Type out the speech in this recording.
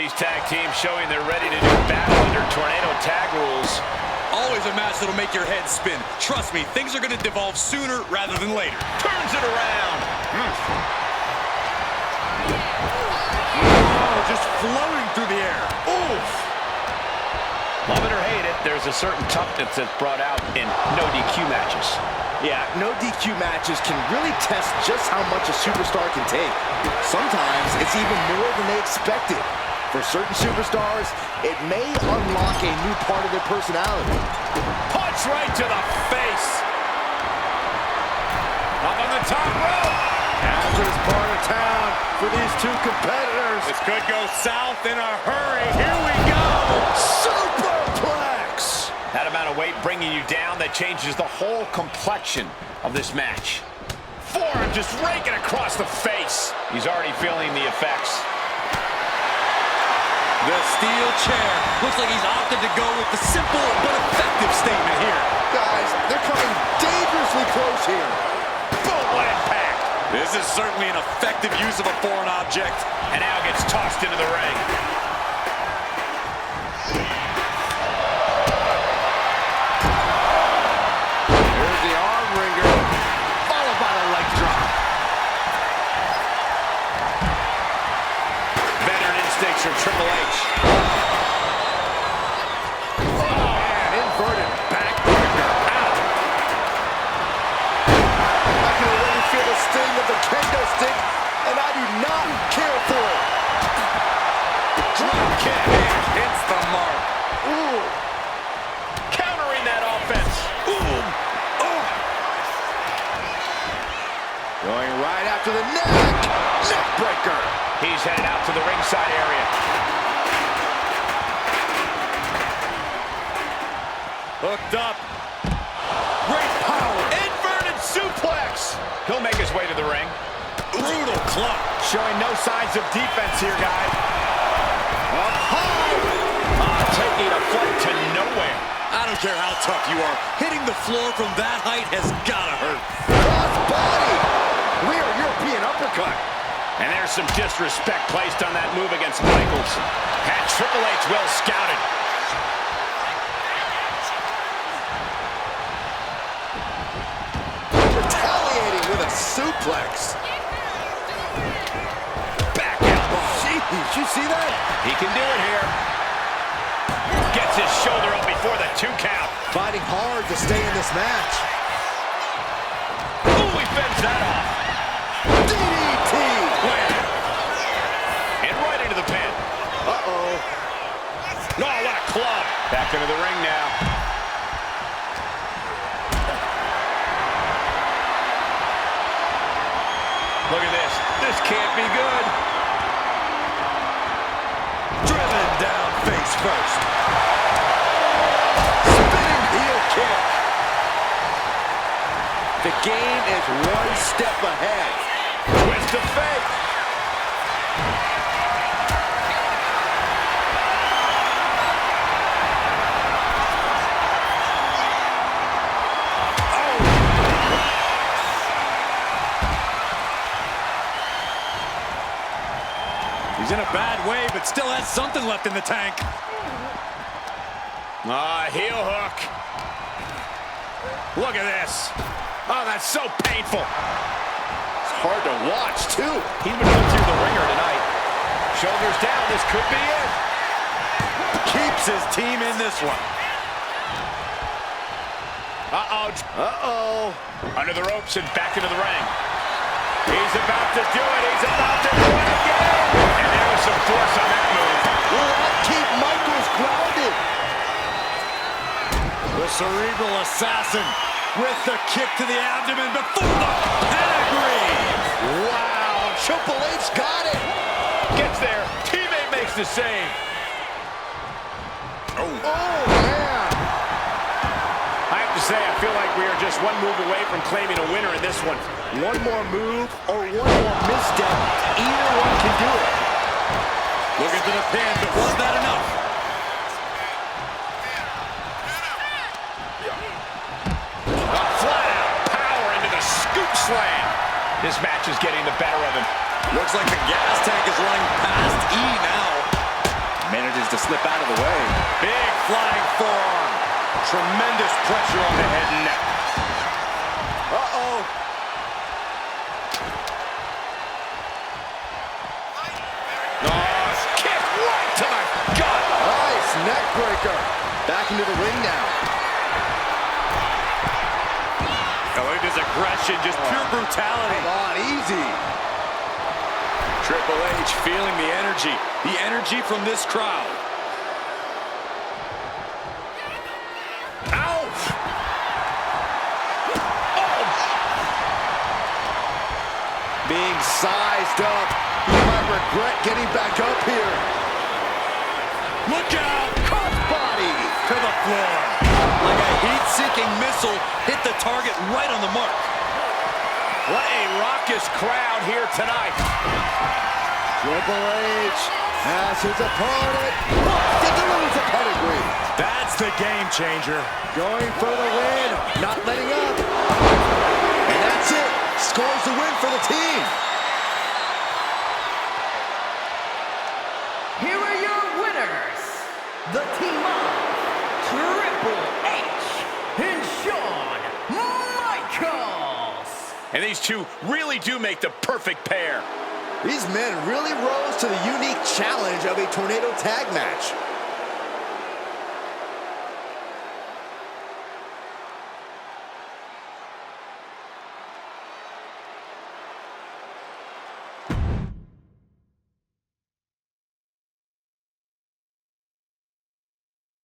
these tag teams showing they're ready to do battle under tornado tag rules. Always a match that'll make your head spin. Trust me, things are going to devolve sooner rather than later. Turns it around. Oh, just floating through the air. Oof. Love it or hate it, there's a certain toughness that's brought out in no DQ matches. Yeah, no DQ matches can really test just how much a superstar can take. Sometimes it's even more than they expected. For certain superstars, it may unlock a new part of their personality. Punch right to the face. Up on the top rope. Hazardous part of town for these two competitors. This could go south in a hurry. Here we go. Superplex. That amount of weight bringing you down, that changes the whole complexion of this match. Forearm just raking across the face. He's already feeling the effects. The steel chair. Looks like he's opted to go with the simple but effective statement here. Guys, they're coming dangerously close here. Boom, what impact. This is certainly an effective use of a foreign object. And now gets tossed into the ring. Here's the arm wringer, followed by the leg drop. Veteran instincts from Triple H. Man, inverted backbreaker. Ow. I can already feel the sting of the kendo stick, and I do not care for it. Drop kick. Hits the mark. Ooh. Countering that offense. Ooh. Oh. Going right after the neck. Neck breaker. He's headed out to the ringside area. Hooked up. Great power. Inverted suplex. He'll make his way to the ring. Brutal club. Showing no signs of defense here, guys. Up high. Taking a flight to nowhere. I don't care how tough you are. Hitting the floor from that height has gotta hurt. Cross body. Rear European uppercut. And there's some disrespect placed on that move against Michaels. Had Triple H well scouted. Retaliating with a suplex. Back elbow. Jeez, did you see that? He can do it here. Gets his shoulder up before the 2 count. Fighting hard to stay in this match. Ooh, he fends that off. DDT. And right into the pin. Uh-oh. No, what a club. Back into the ring now. Look at this. This can't be good. Driven down face first. Spinning heel kick. The game is one step ahead. Twist of fate. He's in a bad way, but still has something left in the tank. Heel hook. Look at this. Oh, that's so painful. It's hard to watch, too. He's been put through the ringer tonight. Shoulders down. This could be it. Keeps his team in this one. Uh-oh. Uh-oh. Under the ropes and back into the ring. He's about to do it. He's about to do it again. And there was some force on that move. Will that keep Michaels grounded? The cerebral assassin with the kick to the abdomen before the pedigree. Wow, Triple H got it. Gets there. Teammate makes the save. Oh, man. I have to say, I feel like we are just one move away from claiming a winner in this one. One more move or one more misstep, either one can do it. Looking to the pin, but was that enough? Flat out power into the scoop slam. This match is getting the better of him. Looks like the gas tank is running past E now. to slip out of the way. Big flying forearm. Tremendous pressure on the head and neck. Uh-oh. Kick right to the gut. Nice neck breaker. Back into the ring now. Oh, look at his aggression, just pure brutality. Come on, easy. Triple H feeling the energy from this crowd. Ouch! Oh! Being sized up. He might regret getting back up here. Look out! Crossbody To the floor. Like a heat-seeking missile, hit the target right on the mark. What a raucous crowd here tonight. Triple H has his opponent. He delivers a pedigree. That's the game changer. Going for the win. Not letting up. And that's it. Scores the win for the team. Here are your winners, the team of Triple H and Shawn Michaels. And these two really do make the perfect pair. These men really rose to the unique challenge of a tornado tag match.